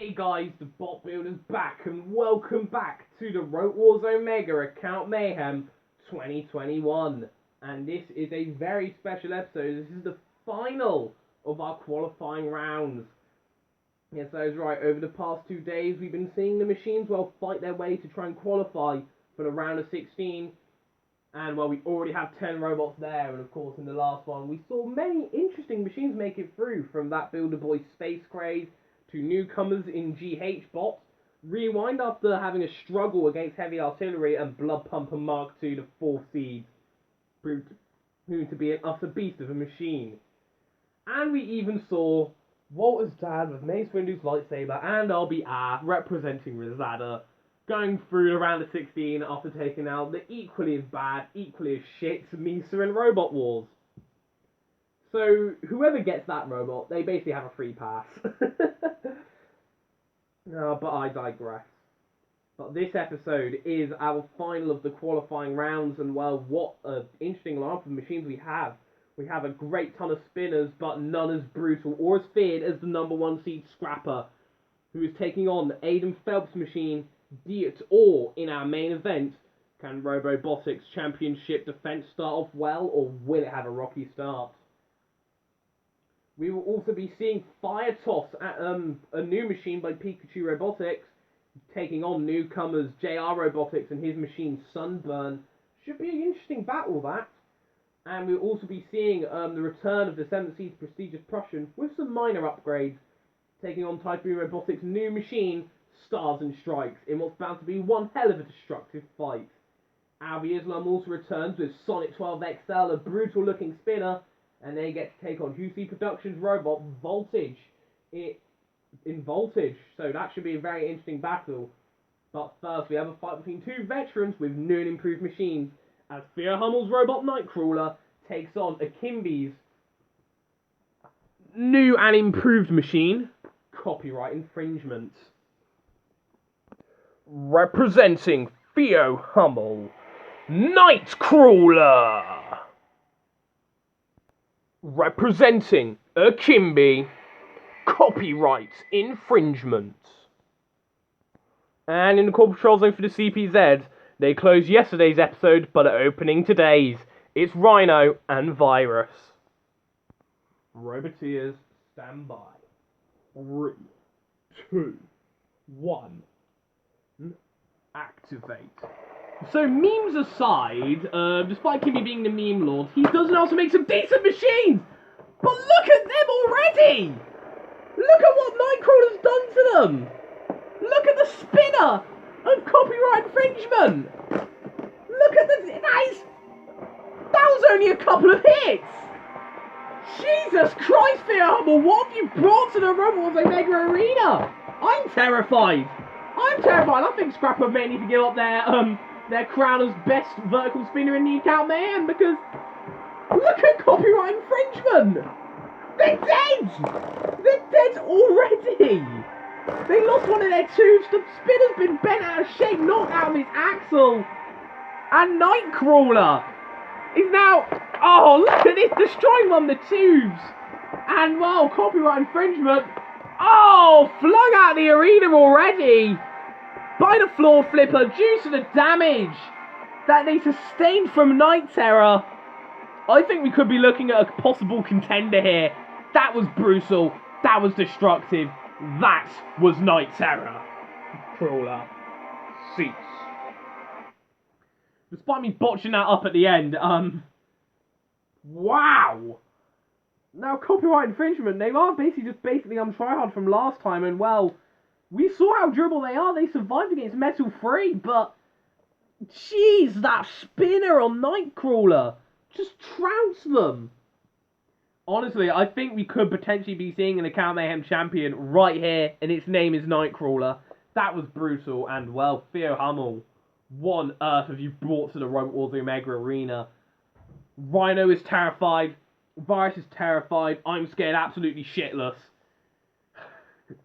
Hey guys, the Bot Builder's back, and welcome back to the Road Wars Omega Account Mayhem 2021. And this is a very special episode. This is the final of our qualifying rounds. Yes, that is right. Over the past 2 days, we've been seeing the machines fight their way to try and qualify for the round of 16. And we already have 10 robots there, and of course in the last one we saw many interesting machines make it through, from that Builder Boy Space Craze to newcomers in GH Bot, Rewind after having a struggle against Heavy Artillery, and Blood Pumper Mark II, the 4th seed, proved to be an utter beast of a machine. And we even saw Walter's dad with Mace Windu's lightsaber and RBR representing Rosada, going through the round of 16 after taking out the equally as bad, equally as shit Misa and Robot Wars. So, whoever gets that robot, they basically have a free pass. But I digress. But this episode is our final of the qualifying rounds, and what an interesting lineup of machines we have. We have a great ton of spinners, but none as brutal or as feared as the number 1 seed Scrapper, who is taking on the Aiden Phelps machine, Diot Awe, in our main event. Can Robobotic's championship defense start off well, or will it have a rocky start? We will also be seeing Fire Toss at a new machine by Pikachu Robotics, taking on newcomers JR Robotics and his machine Sunburn. Should be an interesting battle, that. And we'll also be seeing the return of the 7th seed Prestigious Prussian with some minor upgrades, taking on Typhoon Robotics' new machine Stars and Strikes, in what's bound to be one hell of a destructive fight. Alvi Islam also returns with Sonic 12 XL, a brutal looking spinner, and they get to take on Husi Productions robot Voltage in Voltage, so that should be a very interesting battle. But first, we have a fight between two veterans with new and improved machines, as Fear Hummel's robot Nightcrawler takes on Akimbi's new and improved machine, Copyright Infringement. Representing Theo Hummel, Nightcrawler. Representing Akimbi, Copyright Infringement. And in the core patrol zone for the CPZ, they closed yesterday's episode but are opening today's. It's Rhino and Virus. Roboteers, stand by. 3, 2, 1. Activate. So, memes aside, despite Kimmy being the meme lord, he does know how to make some decent machines! But look at them already! Look at what Nightcrawler's done to them! Look at the spinner of Copyright Infringement! Look at the... That was only a couple of hits! Jesus Christ, Theo Hummel, what have you brought to the Robobotic Omega Arena? I'm terrified! I think Scrapper may need to give up their crown as best vertical spinner in the Account Mayhem, because look at Copyright Infringement! They're dead! They're dead already! They lost one of their tubes, the spinner's been bent out of shape, knocked out of his axle, and Nightcrawler is now, oh look at this, destroying one of the tubes, and Copyright Infringement, flung out the arena already by the floor flipper due to the damage that they sustained from Night Terror. I think we could be looking at a possible contender here. That was brutal. That was destructive. That was Night Terror. Crawler. Cease. Despite me botching that up at the end, wow. Now, Copyright Infringement, they are basically tryhard from last time, and we saw how durable they are. They survived against Metal 3, but jeez, that spinner on Nightcrawler just trounced them. Honestly, I think we could potentially be seeing an Account Mayhem champion right here, and its name is Nightcrawler. That was brutal, and Theo Hummel, what on earth have you brought to the Road Wars Omega Arena? Rhino is terrified. Virus is terrified. I'm scared absolutely shitless.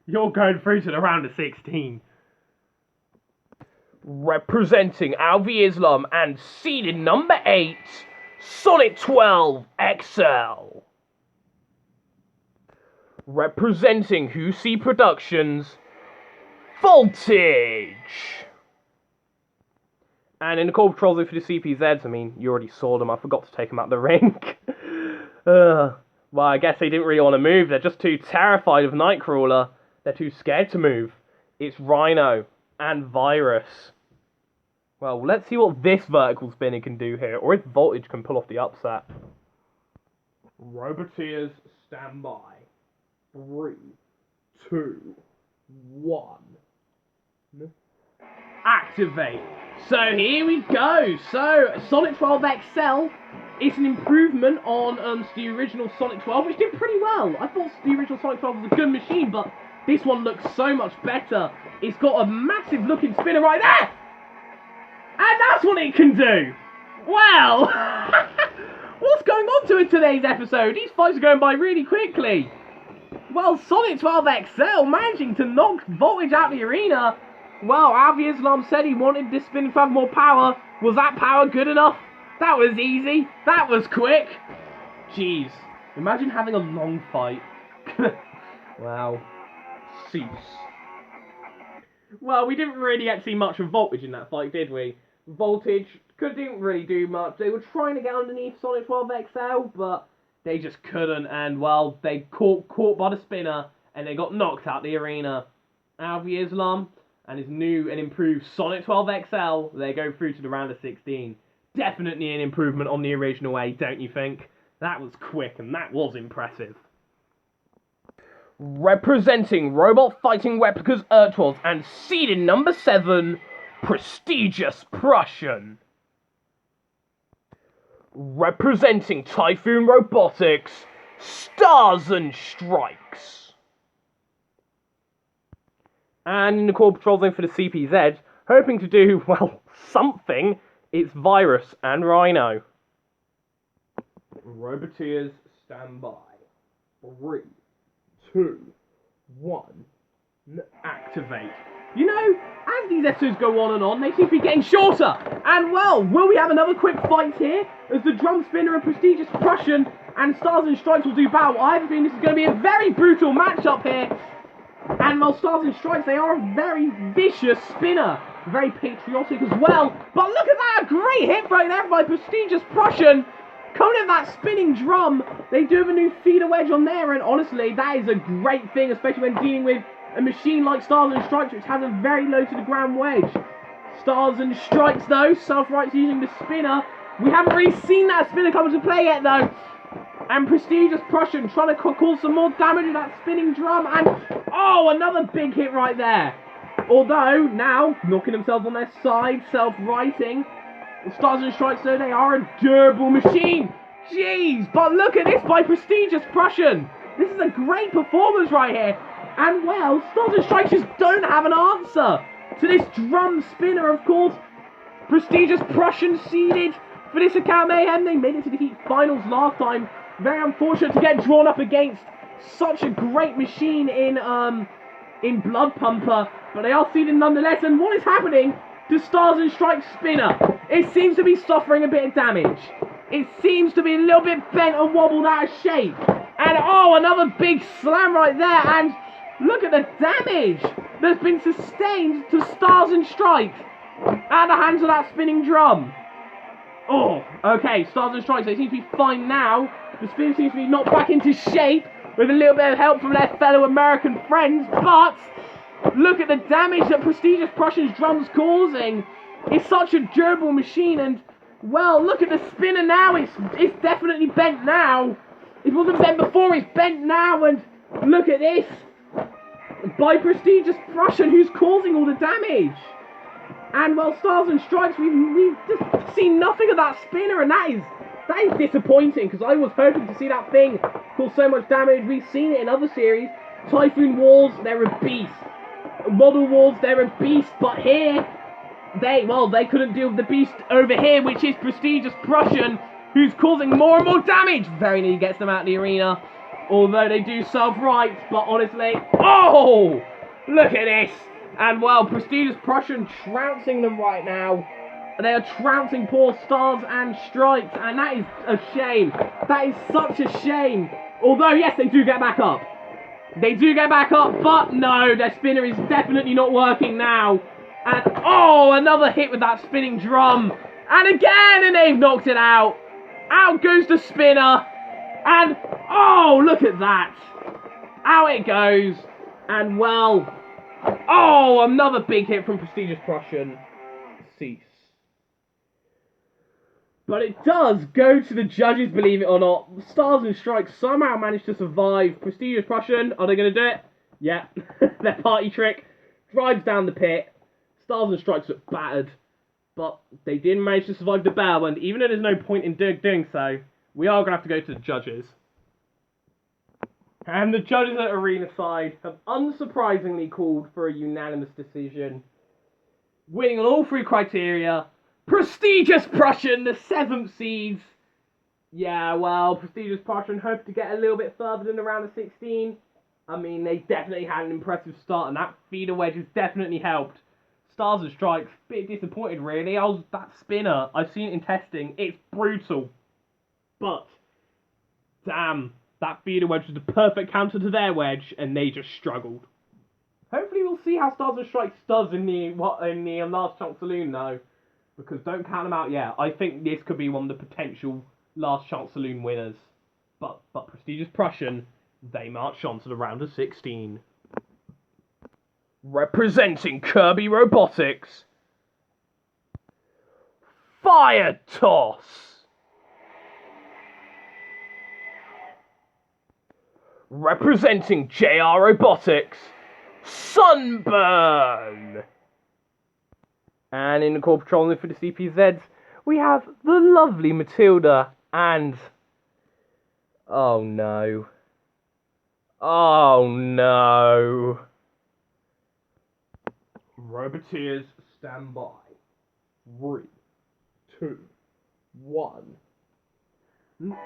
You're going through to the round of 16. Representing Alvi Islam and seeded number 8, Sonic 12 XL. Representing Husi Productions, Voltage! And in the core patrols for the CPZs, I mean, you already saw them, I forgot to take them out of the ring. Well, I guess they didn't really want to move, they're just too terrified of Nightcrawler. They're too scared to move. It's Rhino and Virus. Well, let's see what this vertical spinner can do here, or if Voltage can pull off the upset. Roboteers, stand by. 3, 2, 1. Activate. So here we go. So Sonic 12 XL is an improvement on the original Sonic 12, which did pretty well. I thought the original Sonic 12 was a good machine, but this one looks so much better. It's got a massive looking spinner right there! And that's what it can do! Well, what's going on in today's episode? These fights are going by really quickly. Well, Sonic 12 XL managing to knock Voltage out of the arena. Well, Alvi Islam said he wanted this spin to have more power. Was that power good enough? That was easy. That was quick. Jeez. Imagine having a long fight. Wow. Cease. Well, we didn't really get to see much of Voltage in that fight, did we? Voltage didn't really do much. They were trying to get underneath Sonic 12 XL, but they just couldn't. And, well, they caught by the spinner, and they got knocked out the arena. Alvi Islam and his new and improved Sonic 12 XL, they go through to the round of 16. Definitely an improvement on the original way, don't you think? That was quick, and that was impressive. Representing Robot Fighting Replicas Urtwals and seeded number 7, Prestigious Prussian. Representing Typhoon Robotics, Stars and Strikes. And in the core patrol zone for the CPZ, hoping to do, well, something, it's Virus and Rhino. Roboteers, stand by. 3, 2, 1, activate. You know, as these episodes go on, they seem to be getting shorter. And, well, will we have another quick fight here? As the drum spinner and Prestigious Prussian and Stars and Strikes will do battle. I have a feeling this is going to be a very brutal matchup here. And, well, Stars and Strikes, they are a very vicious spinner. Very patriotic as well. But look at that, a great hit right there by Prestigious Prussian. Coming at that spinning drum, they do have a new feeder wedge on there, and honestly, that is a great thing, especially when dealing with a machine like Stars and Strikes, which has a very low to the ground wedge. Stars and Strikes, though, self-rights using the spinner. We haven't really seen that spinner come into play yet, though. And Prestigious Prussian trying to cause some more damage with that spinning drum, and oh, another big hit right there. Although, now, knocking themselves on their side, self-righting. Stars and Strikes, though, they are a durable machine. Jeez, but look at this by Prestigious Prussian. This is a great performance right here. And, well, Stars and Strikes just don't have an answer to this drum spinner, of course. Prestigious Prussian seeded for this Account Mayhem. They made it to the heat finals last time. Very unfortunate to get drawn up against such a great machine in Blood Pumper. But they are seeded nonetheless. And what is happening to Stars and Strikes spinner? It seems to be suffering a bit of damage. It seems to be a little bit bent and wobbled out of shape. And oh, another big slam right there. And look at the damage that's been sustained to Stars and Strikes at the hands of that spinning drum. Oh, okay, Stars and Strikes, they seem to be fine now. The spin seems to be knocked back into shape with a little bit of help from their fellow American friends. But look at the damage that Prestigious Prussian's drum's causing. It's such a durable machine, and, well, look at the spinner now. It's definitely bent now. It wasn't bent before, it's bent now, and look at this. By Prestigious Prussian, who's causing all the damage. And, well, Stars and Strikes, we've just seen nothing of that spinner, and that is disappointing, because I was hoping to see that thing cause so much damage. We've seen it in other series. Typhoon Wars, they're a beast. Model Wars, they're a beast, but here, they couldn't deal with the beast over here, which is Prestigious Prussian, who's causing more and more damage. Very nearly gets them out of the arena, although they do self-rights, but honestly, oh, look at this. And, well, Prestigious Prussian trouncing them right now. They are trouncing poor Stars and Strikes, and that is a shame. That is such a shame. Although, yes, they do get back up. They do get back up, but no, their spinner is definitely not working now. And, oh, another hit with that spinning drum. And again, and they've knocked it out. Out goes the spinner. And, oh, look at that. Out it goes. And, well, oh, another big hit from Prestigious Prussian. Cease. But it does go to the judges, believe it or not. Stars and Strikes somehow managed to survive. Prestigious Prussian, are they going to do it? Yeah. Their party trick. Drives down the pit. Stars and Strikes look battered. But they did manage to survive the bell, and even though there's no point in doing so, we are going to have to go to the judges. And the judges at Arena side have unsurprisingly called for a unanimous decision. Winning on all 3 criteria. Prestigious Prussian, the 7th seeds. Yeah, well, Prestigious Prussian hoped to get a little bit further than the round of 16. I mean, they definitely had an impressive start, and that feeder wedge has definitely helped. Stars and Strikes, bit disappointed really. That spinner, I've seen it in testing, it's brutal. But, damn, that feeder wedge was the perfect counter to their wedge, and they just struggled. Hopefully we'll see how Stars and Strikes does in the last chance saloon though. Because don't count them out yet. I think this could be one of the potential last chance saloon winners. But Prestigious Prussian, they march on to the round of 16. Representing Kirby Robotics, Fire Toss. Representing JR Robotics, Sunburn. And in the core patrol for the CPZs, we have the lovely Matilda and... oh no. Oh no. Roboteers, stand by. 3, 2, 1.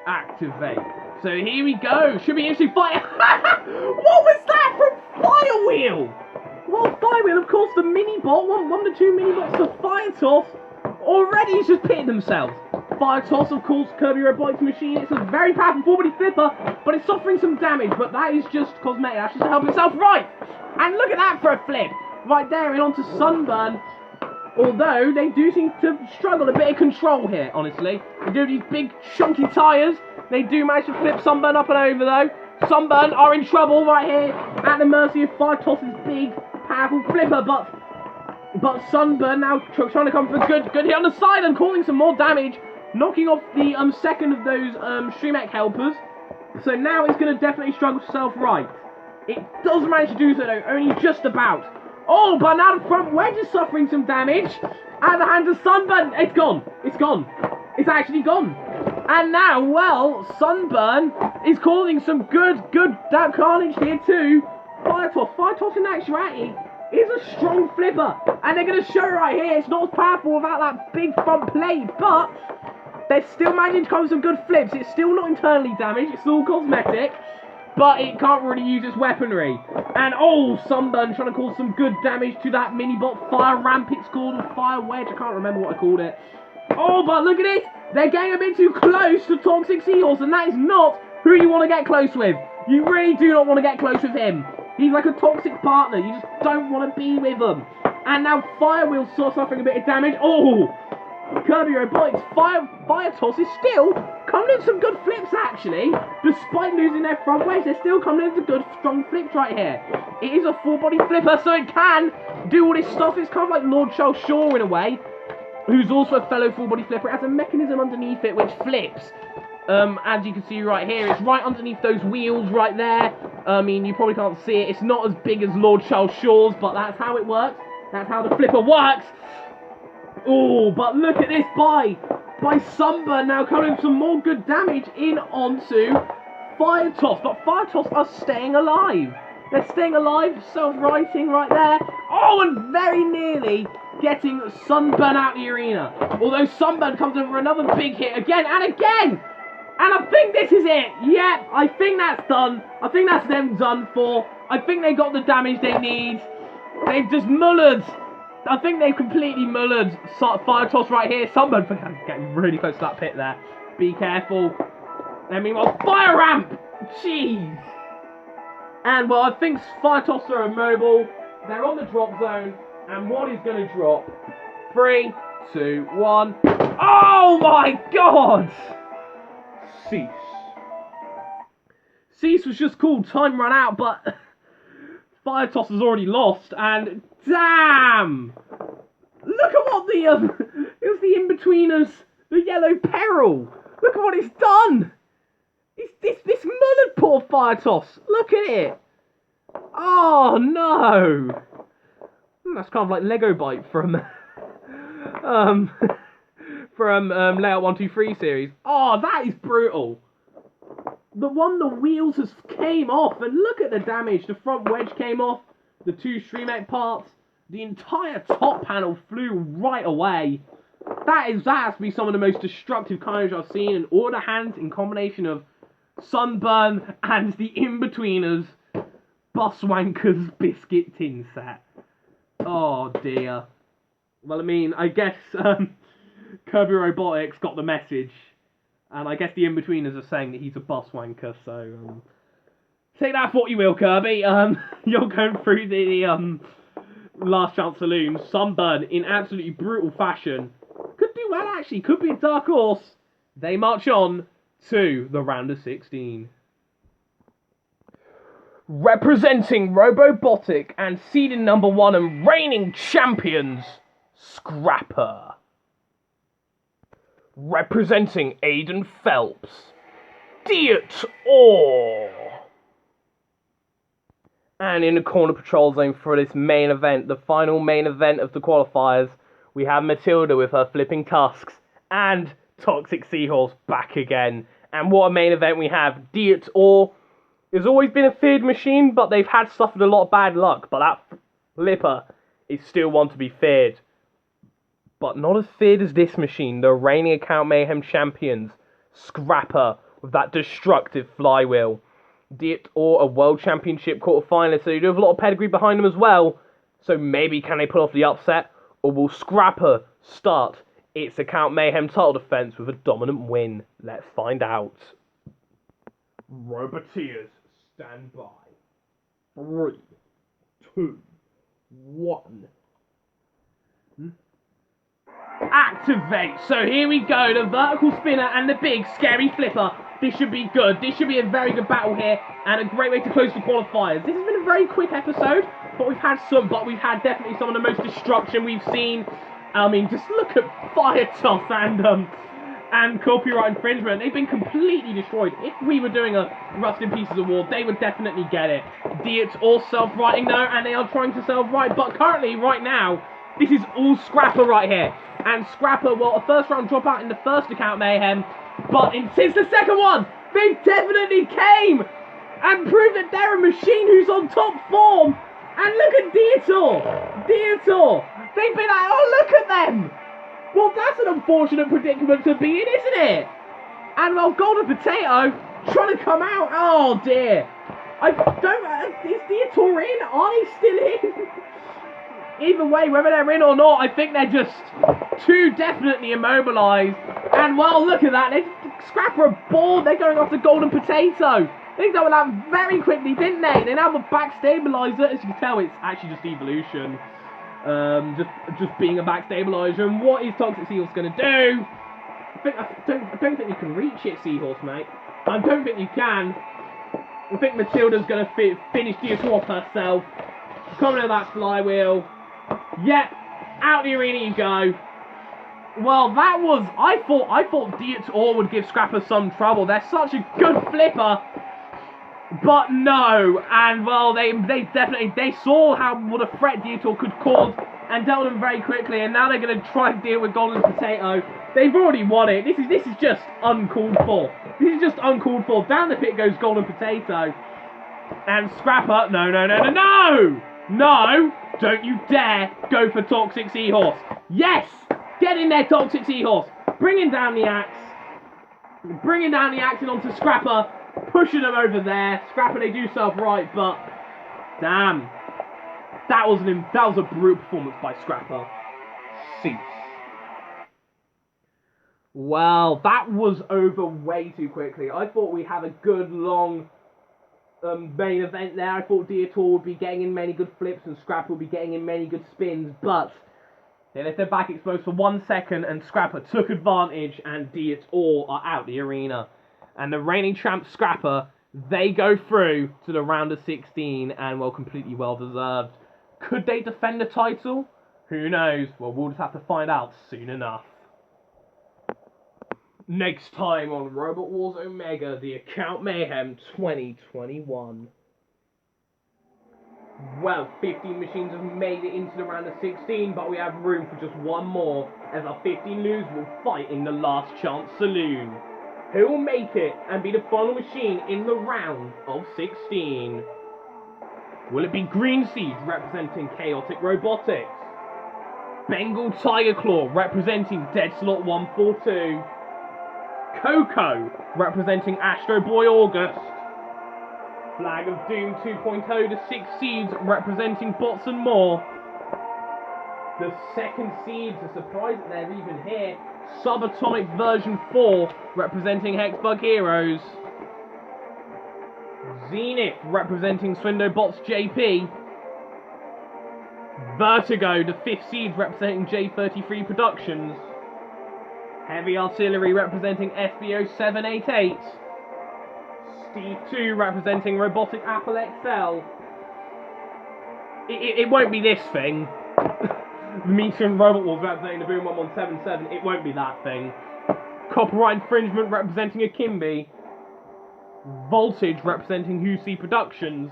Activate. So here we go. Should be interesting fight. What was that from Firewheel? Well, Firewheel, of course, the mini-bot, one of the 2 mini-bots of Fire Toss, already has just pitted themselves. Fire Toss, of course, Kirby Robotics machine. It's a very powerful 4-body flipper, but it's suffering some damage, but that is just cosmetic. That's just to help itself. Right! And look at that for a flip. Right there and onto Sunburn. Although, they do seem to struggle a bit of control here, honestly. They do these big, chunky tyres. They do manage to flip Sunburn up and over, though. Sunburn are in trouble right here, at the mercy of Fire Toss's big, powerful flipper, but Sunburn now trying to come for a good hit on the side and causing some more damage, knocking off the second of those Streamek helpers. So now it's going to definitely struggle to self-right. It does manage to do so, though, only just about. Oh, but now the front wedge is suffering some damage at the hands of Sunburn. It's gone. It's gone. It's actually gone. And now, well, Sunburn is causing some good carnage here too. Fire Toss in actuality is a strong flipper. And they're going to show right here, it's not as powerful without that big front plate, but they're still managing to come with some good flips. It's still not internally damaged, it's all cosmetic, but it can't really use its weaponry. And oh, Sunburn trying to cause some good damage to that mini-bot Fire Ramp, it's called, or Fire Wedge, I can't remember what I called it. Oh, but look at it, they're getting a bit too close to Toxic Seahorse, and that is not who you want to get close with. You really do not want to get close with him. He's like a toxic partner, you just don't want to be with him. And now Firewheel's sort of suffering a bit of damage. Oh, Kirby Robotics, Fire Toss is still coming in some good flips actually. Despite losing their front wedge, they're still coming in some good strong flips right here. It is a full body flipper, so it can do all this stuff. It's kind of like Lord Charles Shaw in a way, who's also a fellow full body flipper. It has a mechanism underneath it which flips. As you can see right here, it's right underneath those wheels right there. I mean, you probably can't see it. It's not as big as Lord Charles Shaw's, but that's how it works. That's how the flipper works. Oh, but look at this by Sunburn now coming some more good damage in onto Fire Toss. But Fire Toss are staying alive. They're staying alive, self-righting right there. Oh, and very nearly getting Sunburn out the arena. Although Sunburn comes in for another big hit again and again. And I think this is it. Yep, I think that's done. I think that's them done for. I think they got the damage they need. They've just mullered. I think they've completely mullered Fire Toss right here. Sunburn getting really close to that pit there. Be careful. And meanwhile, Fire Ramp. Jeez. And, well, I think Firetoss are immobile. They're on the drop zone. And what is going to drop? 3, 2, 1. Oh, my God! Cease. Cease was just called time run out, but Firetoss has already lost. And, damn! Look at what the, it was the in-betweeners, the Yellow Peril. Look at what it's done. This mullered poor Firetoss. Look at it. Oh, no. That's kind of like Lego Bite from, Layout 123 series. Oh, that is brutal. The wheels has came off, and look at the damage. The front wedge came off, the 2 Streamek parts. The entire top panel flew right away. That has to be some of the most destructive carnage I've seen. And all the hands in combination of Sunburn and the in-betweeners, Buswankers Biscuit Tin Set. Oh dear. Well, I mean, I guess Kirby Robotics got the message. And I guess the in-betweeners are saying that he's a Buswanker, so take that for what you will, Kirby. You're going through the last chance saloon. Sunburn in absolutely brutal fashion. Could do well, actually. Could be a dark horse. They march on to the round of 16. Representing Robobotic and seeded number 1 and reigning champions, Scrapper. Representing Aiden Phelps, Diot Awe. And in the corner patrol zone for this main event, the final main event of the qualifiers, we have Matilda with her flipping tusks and Toxic Seahorse back again. And what a main event we have. Diot Awe has always been a feared machine, but they've suffered a lot of bad luck. But that flipper is still one to be feared. But not as feared as this machine, the reigning Account Mayhem Champions, Scrapper, with that destructive flywheel. Diot Awe, a World Championship Quaterfinalist, so you do have a lot of pedigree behind them as well. So maybe can they pull off the upset, or will Scrapper start its Account Mayhem title defense with a dominant win? Let's find out. Roboteers, stand by. 3, 2, 1. Activate. So here we go, the vertical spinner and the big scary flipper. This should be good. This should be a very good battle here and a great way to close the qualifiers. This has been a very quick episode, but we've had definitely some of the most destruction we've seen. I mean, just look at Firetoss and copyright infringement. They've been completely destroyed. If we were doing a Rust in Pieces award, they would definitely get it. Diot's all self-writing though, and they are trying to self-write, but currently, right now, this is all Scrapper right here. And Scrapper, well, a first round dropout in the first Account Mayhem, but since the second one, they definitely came and proved that they're a machine who's on top form. And look at Diotor. They've been like, oh, look at them. Well, that's an unfortunate predicament to be in, isn't it? And, well, Golden Potato trying to come out. Oh, dear. Is Diotor in? Are they still in? Either way, whether they're in or not, I think they're just too definitely immobilised. And, well, look at that. Scrapper are bored. They're going off the Golden Potato. They dealt with that very quickly, didn't they? They now have a back stabiliser. As you can tell, it's actually just evolution. Just being a back stabiliser. And what is Toxic Seahorse going to do? I don't think you can reach it, Seahorse, mate. I don't think you can. I think Matilda's going to finish Diot Awe herself. Coming out of that flywheel. Yep, out the arena you go. Well, that was... I thought Diot Awe would give Scrapper some trouble. They're such a good flipper. But no. And, well, they saw what a threat Diot Awe could cause and dealt with them very quickly. And now they're going to try and deal with Golden Potato. They've already won it. This is just uncalled for. This is just uncalled for. Down the pit goes Golden Potato. And Scrapper... No! Don't you dare go for Toxic Seahorse. Yes! Get in there, Toxic Seahorse. Bringing down the axe. Bringing down the axe and onto Scrapper. Pushing them over there. Scrapper, they do self-right, but... Damn. That was a brutal performance by Scrapper. Cease. Well, that was over way too quickly. I thought we'd have a good, long... main event there. I thought Diot Awe would be getting in many good flips and Scrapper would be getting in many good spins, but they left their back exposed for 1 second and Scrapper took advantage and Diot Awe are out the arena. And the reigning champ Scrapper, they go through to the round of 16 and, well, completely well deserved. Could they defend the title? Who knows? Well, we'll just have to find out soon enough. Next time on Robot Wars Omega, the Account Mayhem 2021. Well, 15 machines have made it into the round of 16, but we have room for just one more, as our 15 losers will fight in the Last Chance Saloon. Who will make it and be the final machine in the round of 16? Will it be Green Seed representing Chaotic Robotics? Bengal Tiger Claw representing Dead Slot 142? Coco representing Astro Boy August? Flag of Doom 2.0 to 6 seeds representing Bots and More? The second seeds are surprised that they're even here. Subatomic version 4 representing Hexbug Heroes? Zenith representing Swindobots JP? Vertigo, the 5th seed representing J33 Productions? Heavy Artillery representing SBO 788? Steve 2 representing Robotic Apple XL? It won't be this thing. Meteor and Robot Wars representing the Boom 1177, it won't be that thing. Copyright Infringement representing Akimbi? Voltage representing Husi Productions?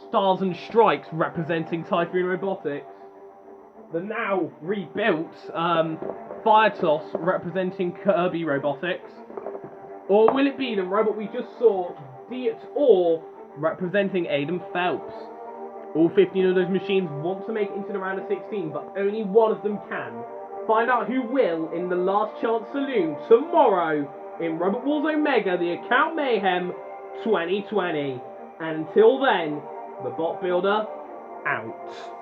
Stars and Strikes representing Typhoon Robotics? The now rebuilt Fire Toss representing Kirby Robotics? Or will it be the robot we just saw, Diot Awe, representing Aiden Phelps? All 15 of those machines want to make it into the round of 16, but only one of them can. Find out who will in the Last Chance Saloon tomorrow in Robot Wars Omega, the Account Mayhem 2020. And until then, the Bot Builder, out.